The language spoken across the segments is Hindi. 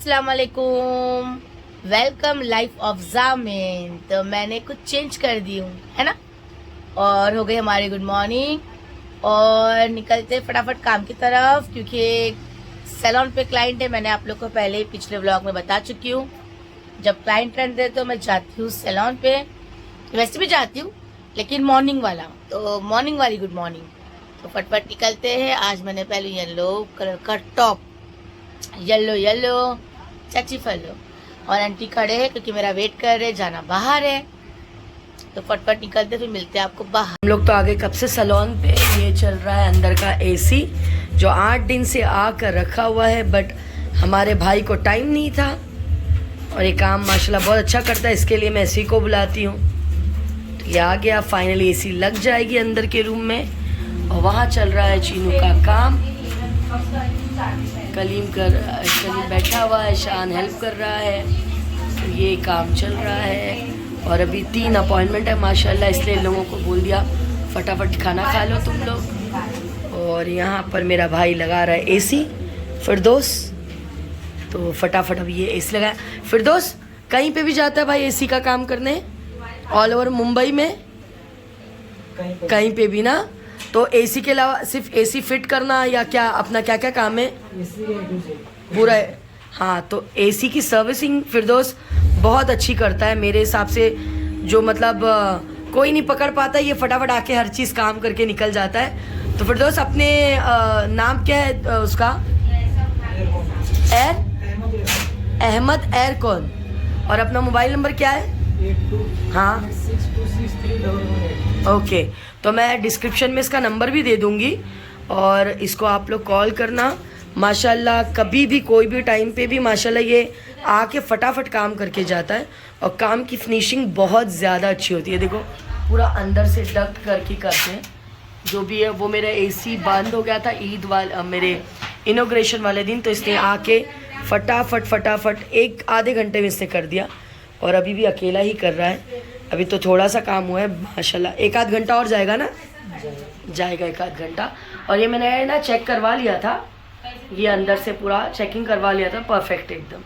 अस्सलाम वालेकुम, वेलकम लाइफ ऑफ जामिन। तो मैंने कुछ चेंज कर दी हूँ, है ना। और हो गई हमारी गुड मॉर्निंग और निकलते फटाफट काम की तरफ, क्योंकि सैलून पे क्लाइंट है। मैंने आप लोग को पहले ही पिछले व्लॉग में बता चुकी हूँ। जब क्लाइंट रहते हैं तो मैं जाती हूँ सैलून पे, वैसे भी जाती हूँ लेकिन मॉर्निंग वाला, तो मॉर्निंग वाली गुड मॉर्निंग। तो फटफट निकलते हैं। आज मैंने पहले येलो कलर का टॉप, येलो चाची फलो, और आंटी खड़े हैं क्योंकि मेरा वेट कर रहे, जाना बाहर है। तो फटफट निकलते, फिर मिलते हैं आपको बाहर। हम लोग तो आगे कब से सैलून पे। ये चल रहा है अंदर का एसी जो 8 दिन से आकर रखा हुआ है, बट हमारे भाई को टाइम नहीं था और ये काम माशाल्लाह बहुत अच्छा करता है, इसके लिए मैं एसी को बुलाती हूँ। तो ये आ गया, फाइनली एसी लग जाएगी अंदर के रूम में। और वहाँ चल रहा है चीनू का काम। कलीम बैठा हुआ है, शान हेल्प कर रहा है। तो ये काम चल रहा है और अभी 3 अपॉइंटमेंट है माशाल्लाह, इसलिए लोगों को बोल दिया फटाफट खाना खा लो तुम लोग। और यहाँ पर मेरा भाई लगा रहा है एसी, फिरदौस। तो फटाफट अभी ये एसी लगाया। फिरदौस कहीं पे भी जाता है भाई एसी का काम करने, ऑल ओवर मुंबई में कहीं पे भी ना। तो एसी के अलावा सिर्फ एसी फिट करना या क्या, अपना क्या क्या काम है पूरा है? हाँ, तो एसी की सर्विसिंग फिरदौस बहुत अच्छी करता है मेरे हिसाब से। जो मतलब कोई नहीं पकड़ पाता, ये फटाफट आके हर चीज़ काम करके निकल जाता है। तो फिरदौस अपने नाम क्या है उसका? अहमद एर कौन, और अपना मोबाइल नंबर क्या है? हाँ ओके, तो मैं डिस्क्रिप्शन में इसका नंबर भी दे दूँगी और इसको आप लोग कॉल करना। माशाल्लाह कभी भी कोई भी टाइम पे भी माशाल्लाह ये आके फटाफट काम करके जाता है और काम की फिनिशिंग बहुत ज़्यादा अच्छी होती है। देखो पूरा अंदर से डक्ट करके करते हैं जो भी है वो। मेरा एसी बंद हो गया था ईद वाले मेरे इनॉग्रेशन वाले दिन, तो इसने आके फटाफट 1 आधे घंटे में इसने कर दिया और अभी भी अकेला ही कर रहा है। अभी तो थोड़ा सा काम हुआ है माशाल्लाह, 1 आध घंटा और जाएगा ना, जाएगा 1 आध घंटा। और ये मैंने ना चेक करवा लिया था, ये अंदर से पूरा चेकिंग करवा लिया था, परफेक्ट एकदम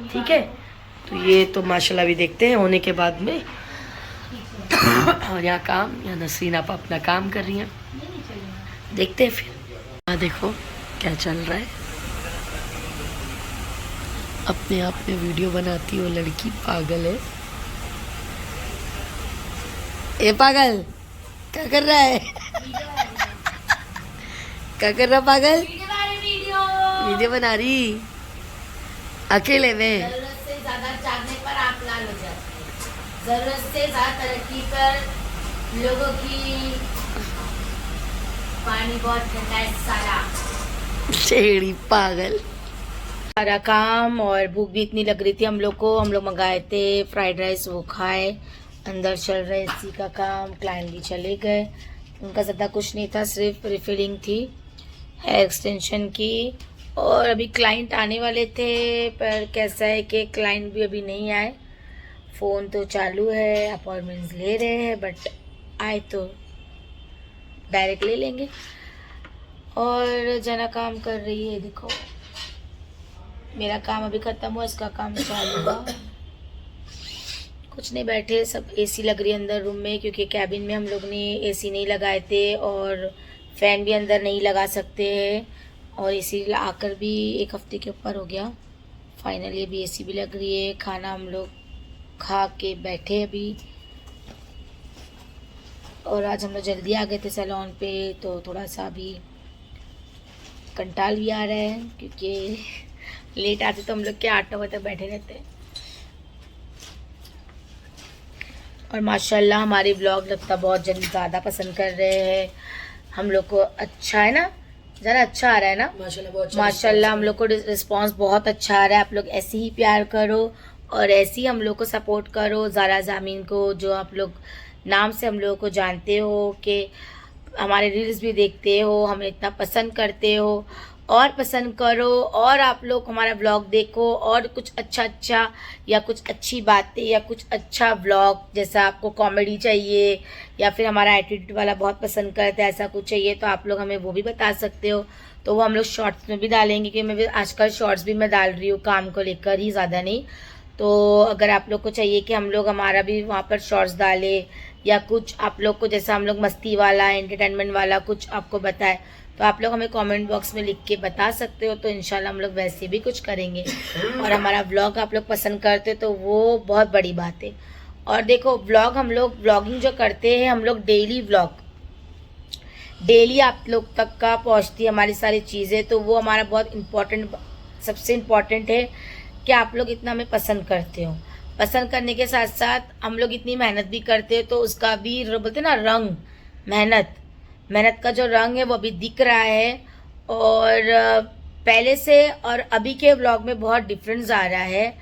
ठीक है। तो ये तो माशाल्लाह भी देखते हैं होने के बाद में। और यहाँ काम, यहाँ नसरीन आप अपना काम कर रही हैं, देखते हैं फिर। यहाँ देखो क्या चल रहा है, अपने आप में वीडियो बनाती वो लड़की, पागल है। ए पागल क्या कर रहा है? क्या कर रहा पागल? वीडियो बना रही अकेले में। जरूरत से ज्यादा चाहने पर आप लाल हो जाते हैं, जरूरत से ज्यादा तरक्की पर लोगों की। पानी बहुत ठंडा है सारा, छेड़ी पागल। सारा काम और भूख भी इतनी लग रही थी हम लोग को। हम लोग मंगाए थे फ्राइड राइस, वो खाए। अंदर चल रहा है इसी का काम, क्लाइंट भी चले गए, उनका ज़्यादा कुछ नहीं था, सिर्फ रिफिलिंग थी हेयर एक्सटेंशन की। और अभी क्लाइंट आने वाले थे, पर कैसा है कि क्लाइंट भी अभी नहीं आए। फ़ोन तो चालू है, अपॉइंटमेंट्स ले रहे हैं, बट आए तो डायरेक्ट ले लेंगे। और जना काम कर रही है, देखो मेरा काम अभी ख़त्म हुआ, इसका काम चालू हुआ। कुछ नहीं, बैठे सब। एसी लग रही है अंदर रूम में, क्योंकि कैबिन में हम लोग ने एसी नहीं लगाए थे और फ़ैन भी अंदर नहीं लगा सकते हैं। और एसी आकर भी 1 हफ्ते के ऊपर हो गया। फाइनली अभी एसी भी लग रही है। खाना हम लोग खा के बैठे अभी। और आज हम लोग जल्दी आ गए थे सैलून पे, तो थोड़ा सा अभी कंटाल भी आ रहा है, क्योंकि लेट आते तो हम लोग के 8-9 बजे तक बैठे रहते। और माशाल्लाह हमारी ब्लॉग लगता बहुत ज़्यादा पसंद कर रहे हैं हम लोग को। अच्छा है ना, ज़रा अच्छा आ रहा है ना माशाल्लाह। हम लोग को रिस्पांस बहुत अच्छा आ रहा है। आप लोग ऐसे ही प्यार करो और ऐसे ही हम लोग को सपोर्ट करो। ज़ारा जामीन को, जो आप लोग नाम से हम लोगों को जानते हो, कि हमारे रील्स भी देखते हो, हमें इतना पसंद करते हो, और पसंद करो। और आप लोग हमारा ब्लॉग देखो, और कुछ अच्छा या कुछ अच्छी बातें या कुछ अच्छा ब्लॉग, जैसा आपको कॉमेडी चाहिए या फिर हमारा एटीट्यूड वाला बहुत पसंद करते हैं, ऐसा कुछ चाहिए तो आप लोग हमें वो भी बता सकते हो। तो वो हम लोग शॉर्ट्स में भी डालेंगे, कि मैं भी आजकल शॉर्ट्स भी मैं डाल रही हूँ काम को लेकर ही, ज़्यादा नहीं। तो अगर आप लोग को चाहिए कि हम लोग हमारा भी वहाँ पर शॉर्ट्स डालें, या कुछ आप लोग को जैसा हम लोग मस्ती वाला एंटरटेनमेंट वाला कुछ आपको बताए, तो आप लोग हमें कमेंट बॉक्स में लिख के बता सकते हो। तो इंशाल्लाह हम लोग वैसे भी कुछ करेंगे। और हमारा व्लॉग आप लोग पसंद करते तो वो बहुत बड़ी बात है। और देखो व्लॉग, हम लोग व्लॉगिंग जो करते हैं, हम लोग डेली व्लॉग, डेली आप लोग तक का पहुंचती है हमारी सारी चीज़ें, तो वो हमारा बहुत इम्पोर्टेंट, सबसे इम्पोर्टेंट है कि आप लोग इतना हमें पसंद करते हो। पसंद करने के साथ साथ हम लोग इतनी मेहनत भी करते हैं, तो उसका भी बोलते ना रंग, मेहनत का जो रंग है वो अभी दिख रहा है। और पहले से और अभी के व्लॉग में बहुत डिफरेंस आ रहा है,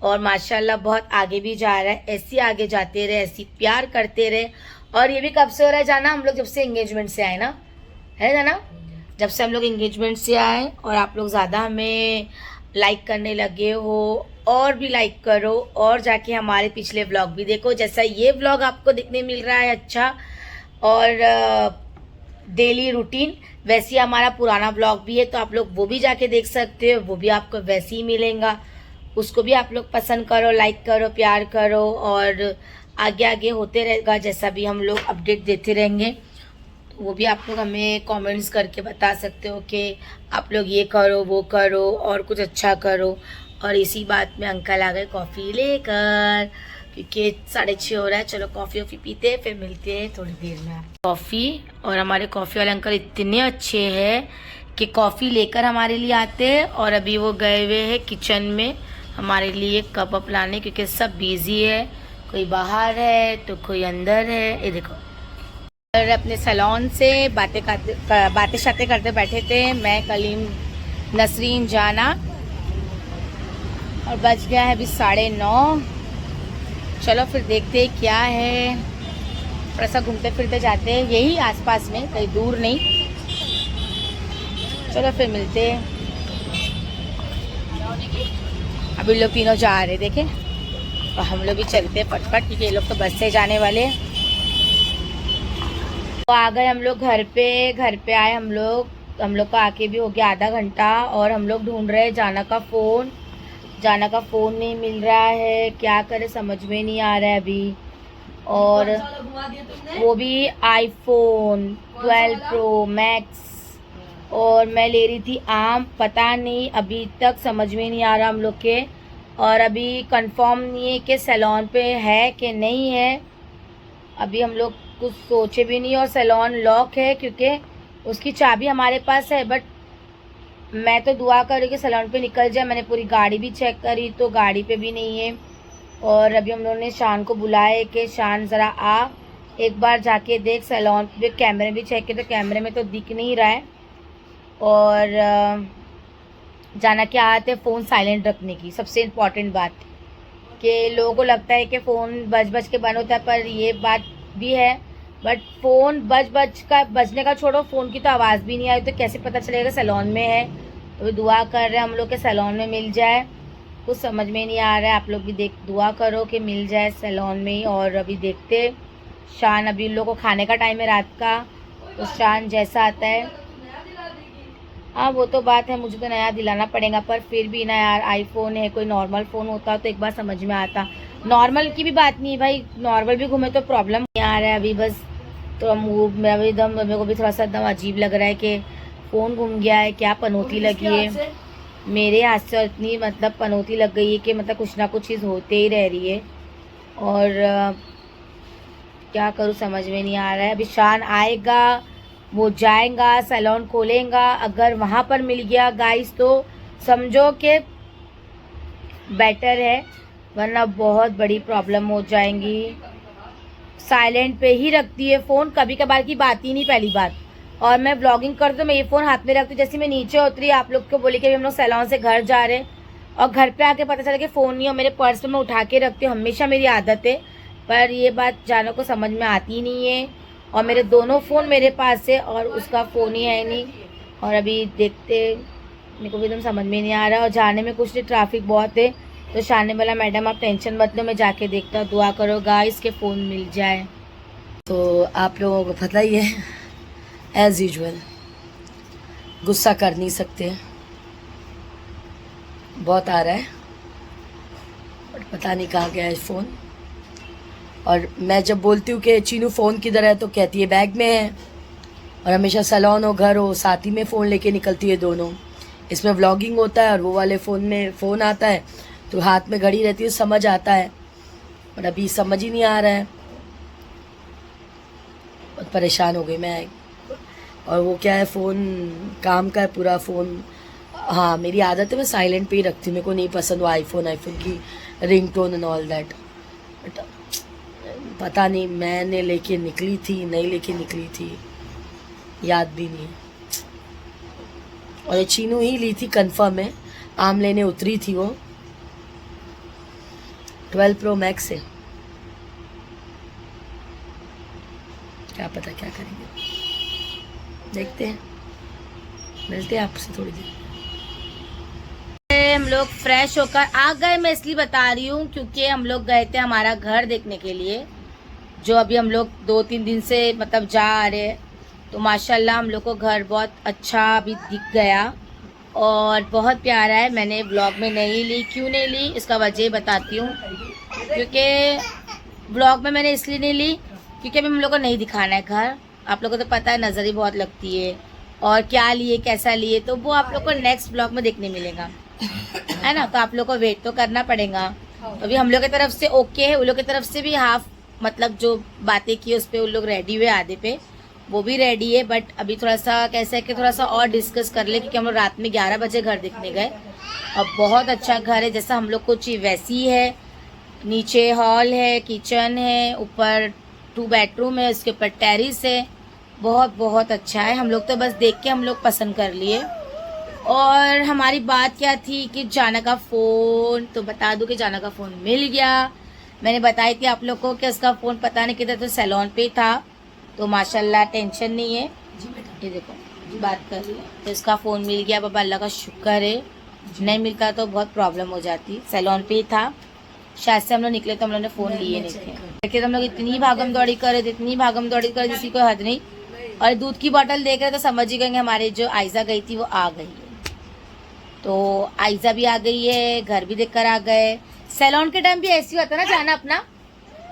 और माशाल्लाह बहुत आगे भी जा रहा है। ऐसे आगे जाते रहे, ऐसी प्यार करते रहे। और ये भी कब से हो रहा है जाना, हम लोग जब से एंगेजमेंट से आए ना, है जाना, जब से हम लोग एंगेजमेंट से आए, और आप लोग ज़्यादा हमें लाइक करने लगे हो, और भी लाइक करो, और जाके हमारे पिछले व्लॉग भी देखो। जैसा ये व्लॉग आपको देखने मिल रहा है अच्छा और डेली रूटीन, वैसे ही हमारा पुराना व्लॉग भी है, तो आप लोग वो भी जाके देख सकते हो, वो भी आपको वैसे ही मिलेगा। उसको भी आप लोग पसंद करो, लाइक करो, प्यार करो, और आगे आगे होते रहेगा, जैसा भी हम लोग अपडेट देते रहेंगे। तो वो भी आप लोग हमें कमेंट्स करके बता सकते हो कि आप लोग ये करो, वो करो, और कुछ अच्छा करो। और इसी बात में अंकल आ गए कॉफ़ी लेकर, क्योंकि 6:30 हो रहा है। चलो कॉफ़ी वॉफ़ी पीते हैं, फिर मिलते हैं थोड़ी देर में। कॉफ़ी, और हमारे कॉफ़ी वाले अंकल इतने अच्छे हैं कि कॉफ़ी लेकर हमारे लिए आते हैं, और अभी वो गए हुए हैं किचन में हमारे लिए कप अप लाने, क्योंकि सब बिजी है, कोई बाहर है तो कोई अंदर है। ये देखो, और अपने सैलून से बातें शातें करते बैठे थे, मैं, कलीम, नसरीन, जाना, और बज गया है अभी 9:30। चलो फिर देखते हैं क्या है, थोड़ा सा घूमते फिरते जाते हैं, यही आसपास में, कहीं दूर नहीं। चलो फिर मिलते हैं। अभी लोग तीनों जा रहे देखे, और हम लोग भी चलते हैं फटफट, क्योंकि ये लोग तो बस से जाने वाले। तो आ गए हम लोग घर पे आए हम लोग को आके भी हो गया आधा घंटा, और हम लोग ढूंढ रहे हैं जाना का फ़ोन नहीं मिल रहा है, क्या करे समझ में नहीं आ रहा है अभी। और वो भी iPhone 12 Pro Max, और मैं ले रही थी आम, पता नहीं अभी तक समझ में नहीं आ रहा हम लोग के, और अभी कंफर्म नहीं है कि सैलून पे है कि नहीं है। अभी हम लोग कुछ सोचे भी नहीं, और सैलून लॉक है, क्योंकि उसकी चाबी हमारे पास है, बट मैं तो दुआ कर रही कि सैलून पे निकल जाए। मैंने पूरी गाड़ी भी चेक करी तो गाड़ी पे भी नहीं है। और अभी हम लोगों ने शान को बुलाया कि शान ज़रा आ, एक बार जाके देख सैलून पे, कैमरे भी चेक किए तो कैमरे में तो दिख नहीं रहा है। और जाना क्या आते फ़ोन साइलेंट रखने की, सबसे इम्पॉर्टेंट बात, कि लोगों को लगता है कि फ़ोन बज के बंद होता है, पर ये बात भी है, बट फ़ोन बजने का छोड़ो, फ़ोन की तो आवाज़ भी नहीं आई तो कैसे पता चलेगा सैलून में है। तो दुआ कर रहे हैं हम लोग के सैलून में मिल जाए, कुछ समझ में नहीं आ रहा है। आप लोग भी दुआ करो कि मिल जाए सैलून में ही। और अभी देखते, शान, अभी उन लोग को खाने का टाइम है रात का, तो शान जैसा आता है, हाँ वो तो बात है, मुझे तो नया दिलाना पड़ेगा, पर फिर भी ना यार, आईफोन है, कोई नॉर्मल फ़ोन होता तो एक बार समझ में आता। नॉर्मल की भी बात नहीं है भाई, नॉर्मल भी घूमे तो प्रॉब्लम नहीं आ रहा है अभी बस। तो मेरे को भी थोड़ा सा एकदम अजीब लग रहा है कि फ़ोन घूम गया है, क्या पनौती लगी है मेरे हाथ से, इतनी मतलब पनौती लग गई है कि मतलब कुछ ना कुछ चीज़ होते ही रह रही है। और क्या करूँ समझ में नहीं आ रहा है। अभी शान आएगा, वो जाएगा, सैलून खोलेगा, अगर वहाँ पर मिल गया गाइस तो समझो कि बेटर है, वरना बहुत बड़ी प्रॉब्लम हो जाएंगी। साइलेंट पे ही रखती है फ़ोन, कभी कभार की बात ही नहीं, पहली बात। और मैं व्लॉगिंग करती तो मैं ये फ़ोन हाथ में रखती, जैसे मैं नीचे उतरी आप लोग को बोली कि हम लोग सैलून से घर जा रहे हैं, और घर पे आके पता चला कि फ़ोन नहीं, और मेरे पर्स में मैं उठा के रखती हूँ, हमेशा मेरी आदत है, पर ये बात जानो को समझ में आती नहीं है। और मेरे दोनों फ़ोन मेरे पास है और उसका फ़ोन ही है नहीं। और अभी देखते, मेरे को भी एकदम समझ में नहीं आ रहा, और जाने में कुछ नहीं, ट्रैफिक बहुत है। तो शाने वाला मैडम आप टेंशन मत लो, मैं जाके देखता हूँ, दुआ करो गाइस के फ़ोन मिल जाए। तो आप लोगों को पता ही है एज़ यूजुअल, गुस्सा कर नहीं सकते, बहुत आ रहा है और पता नहीं कहाँ गया है फ़ोन। और मैं जब बोलती हूँ कि चीनू फ़ोन किधर है तो कहती है बैग में है, और हमेशा सैलून हो घर हो साथ ही में फ़ोन लेके निकलती है दोनों। इसमें व्लॉगिंग होता है और वो वाले फ़ोन में फ़ोन आता है तो हाथ में घड़ी रहती है, समझ आता है, और अभी समझ ही नहीं आ रहा है। बहुत परेशान हो गई मैं। और वो क्या है, फ़ोन काम का है पूरा फ़ोन। हाँ मेरी आदत है मैं साइलेंट पे ही रखती हूँ, मेरे को नहीं पसंद वो आईफोन की ringtone and all that. But पता नहीं मैंने लेके निकली थी नहीं लेके निकली थी, याद भी नहीं। और ये चीनू ही ली थी कंफर्म है, आम लेने उतरी थी वो। 12 Pro Max है, क्या पता क्या करेंगे, देखते हैं, मिलते हैं आपसे थोड़ी देर। हम लोग फ्रेश होकर आ गए। मैं इसलिए बता रही हूँ क्योंकि हम लोग गए थे हमारा घर देखने के लिए, जो अभी हम लोग 2-3 दिन से मतलब जा आ रहे हैं। तो माशाल्लाह हम लोग को घर बहुत अच्छा अभी दिख गया और बहुत प्यारा है। मैंने ब्लॉग में नहीं ली, क्यों नहीं ली इसका वजह बताती हूँ। क्योंकि ब्लॉग में मैंने इसलिए नहीं ली क्योंकि अभी हम लोग को नहीं दिखाना है घर। आप लोगों को तो पता है नज़र ही बहुत लगती है, और क्या लिए कैसा लिए तो वो आप लोग को नेक्स्ट ब्लॉग में देखने मिलेगा, है ना। तो आप लोग को वेट तो करना पड़ेगा। तो अभी हम लोग की तरफ से ओके है, उन लोग की तरफ से भी हाफ, मतलब जो बातें की उस पर उन लोग रेडी हुए, आधे पे वो भी रेडी है। बट अभी थोड़ा सा कैसा है कि थोड़ा सा और डिस्कस कर ले, क्योंकि हम लोग रात में 11 बजे घर देखने गए और बहुत अच्छा घर है जैसा हम लोग को चाहिए वैसी है। नीचे हॉल है, किचन है, ऊपर 2 बेडरूम है, उसके ऊपर टेरिस है, बहुत बहुत अच्छा है। हम लोग तो बस देख के हम लोग पसंद कर लिए। और हमारी बात क्या थी कि जाना का फ़ोन, तो बता दूं कि जाना का फ़ोन मिल गया। मैंने बताई थी आप लोग को कि उसका फ़ोन पता नहीं किधर, तो सैलून पे था। तो माशाल्लाह टेंशन नहीं है, ये देखो बात कर रही है। तो इसका फ़ोन मिल गया, बाबा अल्लाह का शुक्र है। नहीं मिलता तो बहुत प्रॉब्लम हो जाती। सैलून पे ही था, शायद से हम लोग निकले तो हम लोग ने फ़ोन लिए नहीं थे। देखिए हम लोग इतनी भागम दौड़ी कर रहे थे, इतनी भागम दौड़ी कर जिसकी कोई हद नहीं। और दूध की बोतल देख रहे तो समझ ही गए हमारे जो आयजा गई थी वो आ गई है। तो आयजा भी आ गई है, घर भी देख कर आ गए। सैलून के टाइम भी ऐसी होता है ना जाना अपना।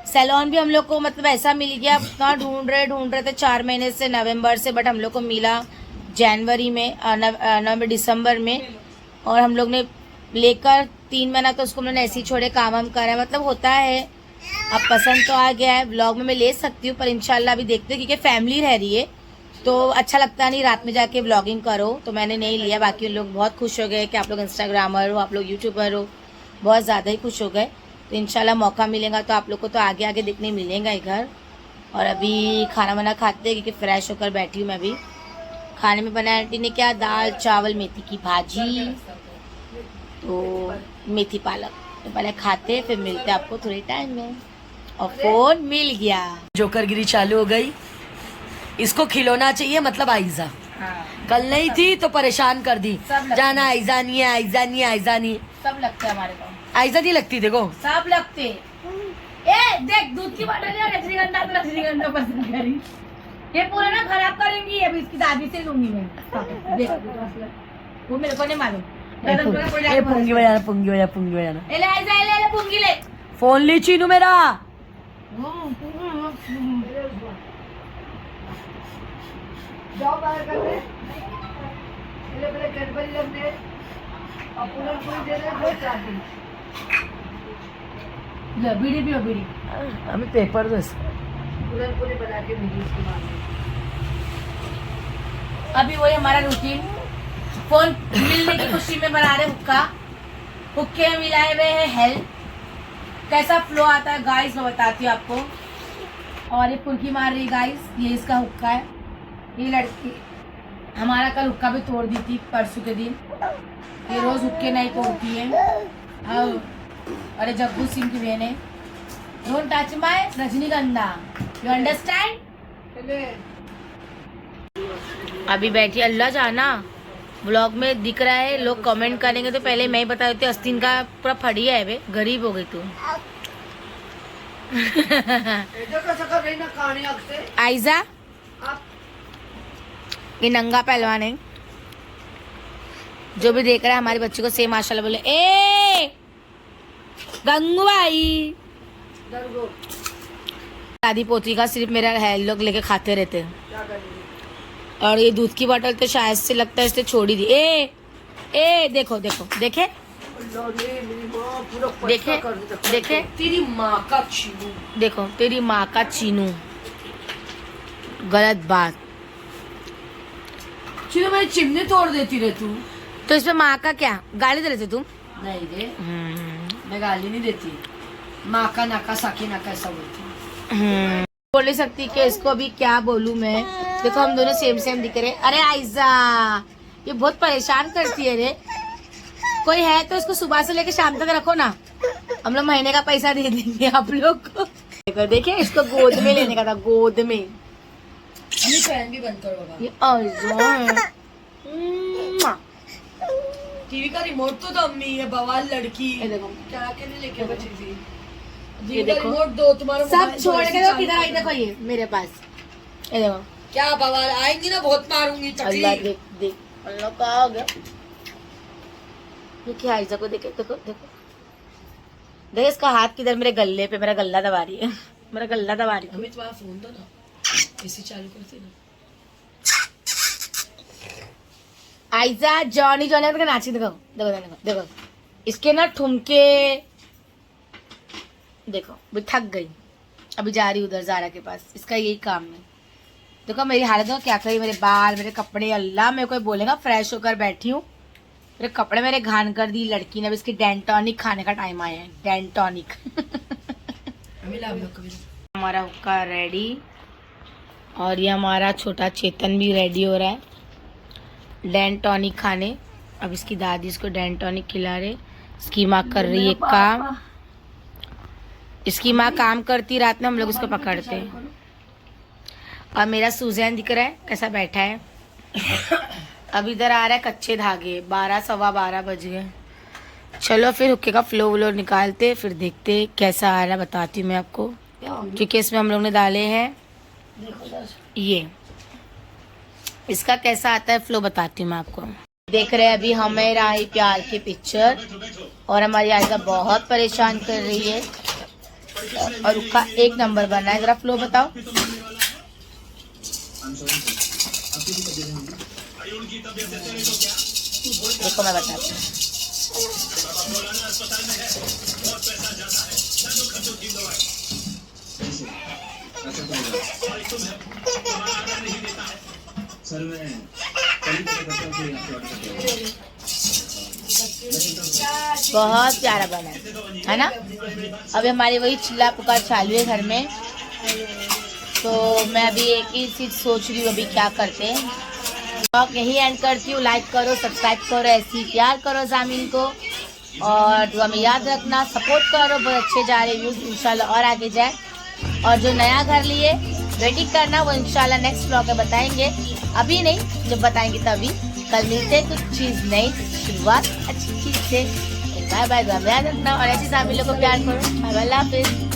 सैलून भी हम लोग को मतलब ऐसा मिल गया, इतना ढूंढ रहे थे 4 महीने से, नवंबर से, बट हम लोग को मिला जनवरी में, नवंबर दिसंबर में। और हम लोग ने लेकर 3 महीना तो उसको हमने ऐसे ही छोड़े, काम हम करा, मतलब होता है। अब पसंद तो आ गया है, व्लॉग में मैं ले सकती हूँ, पर इंशाल्लाह अभी देखते हैं क्योंकि फैमिली रह रही है तो अच्छा लगता नहीं रात में जाके व्लॉगिंग करो। तो मैंने नहीं लिया। बाकी लोग बहुत खुश हो गए कि आप लोग इंस्टाग्रामर हो, आप लोग यूट्यूबर हो, बहुत ज़्यादा ही खुश हो गए। तो इंशाल्लाह मौका मिलेगा तो आप लोग को तो आगे आगे देखने मिलेगा ही घर। और अभी खाना वाना खाते हैं क्योंकि फ्रेश होकर बैठी हूँ मैं भी। खाने में बनाया आंटी ने क्या, दाल चावल मेथी की भाजी, तो मेथी पालक। तो पहले खाते फिर मिलते आपको थोड़ी टाइम में। और फ़ोन मिल गया, जोकरगिरी चालू हो गई। इसको खिलौना चाहिए, मतलब आयजा कल नहीं थी तो परेशान कर दी, जाना आयजा नहीं है, आयजा नहीं है, आयजा नहीं। सब लगते हैं हमारे को, आयजा नहीं लगती, देखो सब लगते। ए देख दूध की बोतल है, रजनीगंधा तो रजनीगंधा पसंद करी। ये पूरा ना खराब करेंगी, अभी इसकी दादी से लूंगी मैं। देख वो मेरे को नहीं मालूम। पुंगी बजाना, पुंगी बजाना, पुंगी बजाना। ले आयजा, ले पुंगी ले। फोन ली चीनू मेरा। बीड़ी भी बीड़ी हमें पेपर दो। अभी वही हमारा रूटीन, फोन मिलने की खुशी में बना रहे हुक्का। हुक्के में मिलाए हुए हैं हेल्थ। कैसा फ्लो आता है गाइस मैं बताती हूँ आपको। और ये पुरकी मार रही गाइस, ये इसका हुक्का है। ये लड़की हमारा कल हुक्का भी तोड़ दी थी परसों के दिन। ये रोज हुक्के नहीं तोड़ती है। अरे जग्गू सिंह की बहन है। डोंट टच माय रजनीगंधा, यू अंडरस्टैंड। अभी बैठी अल्लाह जाना व्लॉग में दिख रहा है, लोग कमेंट करेंगे तो पहले मैं ही बता देती हूँ। अस्तीन का पूरा फड़िया है बे, गरीब हो गई तू। आयजा ये नंगा पहलवान है, जो भी देख रहा है हमारे बच्चे को सेम माशाल्लाह बोले ए गंगूबाई। दादी पोती का सिर्फ मेरा है, लोग लेके खाते रहते हैं। और ये दूध की बोतल तो शायद से लगता है इसने छोड़ ही दी। ए देखो देखो देखे देखे देखे तेरी माँ का चीनू, देखो तेरी माँ का चीनू। गलत बात। चीनू मेरी चिमनी तोड़ देती रे तू। तो इसमें माँ का क्या गाली दे रहे थे तुम? नहीं रे, मैं गाली नहीं देती। माँ का नाका साकी नाका ऐसा बोलती। बोल नहीं सकती कि इसको अभी क्या बोलूं मैं। देखो हम दोनों सेम सेम दिख रहे। अरे आयजा ये बहुत परेशान करती है रे। कोई है तो इसको सुबह से लेके शाम तक रखो ना, हम लोग महीने का पैसा दे देंगे आप लोग को। देखो देखिए इसको गोद में लेने का था, गोद में। फैन भी बंद कर बाबा। ये आयजा टीवी का रिमोट तो अम्मी ये बवाल लड़की। ये देखो क्या के लिए लेके बची थी। ये देखो रिमोट दो तुम्हारा सब छोड़ के दो, किधर आई देखो ये मेरे पास। ये देखो क्या बवाल, आएंगी ना बहुत मारूंगी चकली। अल्लाह देख देख अल्लाह का हो गया। ये क्या आयजा को देखे देखो देखो देख इसका हाथ किधर मेरे गले पे, मेरा गला दबा रही है, मेरा गला दबा रही है। हमें तुम्हारा फोन दो ना, एसी चालू करते ना। आयजा जॉनी जॉनी का नाची देखो देखो देखो देखो इसके ना ठुमके देखो। भी थक गई, अभी जा रही उधर जारा के पास, इसका यही काम है। देखो मेरी हालत देखो क्या करी, मेरे बाल मेरे कपड़े। अल्लाह मेरे को बोलेगा फ्रेश होकर बैठी हूँ, मेरे कपड़े मेरे घान कर दी लड़की ने। अब इसकी डेंटॉनिक खाने का टाइम आया है, डेंटॉनिक। हमारा हुक्का रेडी और ये हमारा छोटा चेतन भी रेडी हो रहा है डेंटॉनिक खाने। अब इसकी दादी इसको डेंटॉनिक खिला रहे। इसकी माँ कर रही है काम, इसकी माँ काम करती, रात में हम लोग इसको पकड़ते हैं। और मेरा सुजैन दिख रहा है कैसा बैठा है। अब इधर आ रहा है कच्चे धागे। 12 सवा 12 बज गए। चलो फिर हुक्के का फ्लो व्लो निकालते, फिर देखते कैसा आ रहा है, बताती हूँ मैं आपको। क्योंकि इसमें हम लोग ने डाले हैं ये, इसका कैसा आता है फ्लो बताती हूँ मैं आपको। देख रहे हैं अभी हमें राही प्यार की पिक्चर, और हमारी आयजा बहुत परेशान कर रही है। और उसका एक नंबर बना है, जरा फ्लो बताओ। देखो मैं बताती हूँ। बहुत प्यारा बना है ना। अभी हमारी वही चिल्ला पुकार चालू है घर में, तो मैं अभी एक ही चीज सोच रही हूँ अभी क्या करते हैं। ब्लॉग यही एंड करती हूँ। लाइक करो, सब्सक्राइब करो, ऐसे ही प्यार करो जामिन को, और दुआ में याद रखना, सपोर्ट करो। बहुत अच्छे जा रहे व्यूज, इंशाल्लाह और आगे जाए। और जो नया घर लिए रेडी करना वो इंशाल्लाह नेक्स्ट ब्लॉग में बताएंगे, अभी नहीं, जब बताएंगे तभी। कल मिलते हैं कुछ चीज़ नई, शुरुआत अच्छी चीज़ से। बाय बाय, दुआ में याद रखना और ऐसी जामिन को प्यार करो। बाय बाय, अल्लाह हाफिज़।